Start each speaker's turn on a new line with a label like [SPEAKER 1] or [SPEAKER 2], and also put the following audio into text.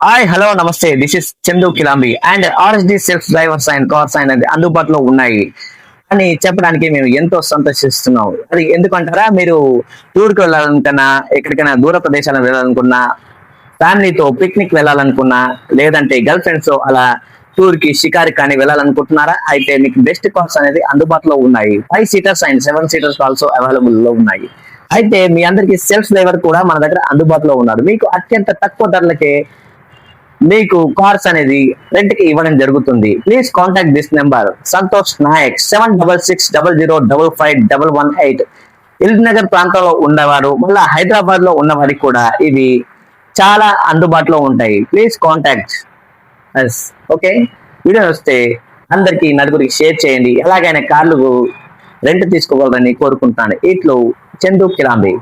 [SPEAKER 1] Hi hello నమస్తే, this is Chandu Kilambi and RSD self drivers and cars అనేది అందుబాటులో ఉన్నాయి అని చెప్పడానికి మేము ఎంతో సంతోషిస్తున్నాం. అది ఎందుకంటారా, మీరు టూర్కి వెళ్ళాలనుకున్నా, ఎక్కడికైనా దూర ప్రదేశాలకు వెళ్ళాలనుకున్నా, ఫ్యామిలీతో పిక్నిక్ వెళ్ళాలనుకున్నా, లేదంటే గర్ల్ ఫ్రెండ్స్ అలా టూర్ కి షికారి కానీ వెళ్ళాలనుకుంటున్నారా? అయితే మీకు బెస్ట్ కార్స్ అనేది అందుబాటులో ఉన్నాయి. 5 seaters and 7 seaters also available లో ఉన్నాయి. అయితే మీ అందరికి సెల్ఫ్ డ్రైవర్ కూడా మన దగ్గర అందుబాటులో ఉన్నారు. మీకు అత్యంత తక్కువ ధరలకే మీకు కార్స్ అనేది రెంట్ కి ఇవ్వడం జరుగుతుంది. Please contact this number Santosh Nayak 7660055118. LB Nagar ప్రాంతంలో ఉన్నవారు, మళ్ళీ హైదరాబాద్ లో ఉన్న వారికి కూడా ఇవి చాలా అందుబాటులో ఉంటాయి. Please contact us. Okay, video వస్తే అందరికి నలుగురికి షేర్ చేయండి. ఎలాగైనా కార్లు రెంట్ తీసుకోవాలని కోరుకుంటున్నాను. ఇట్లు చందు కిలాంబి.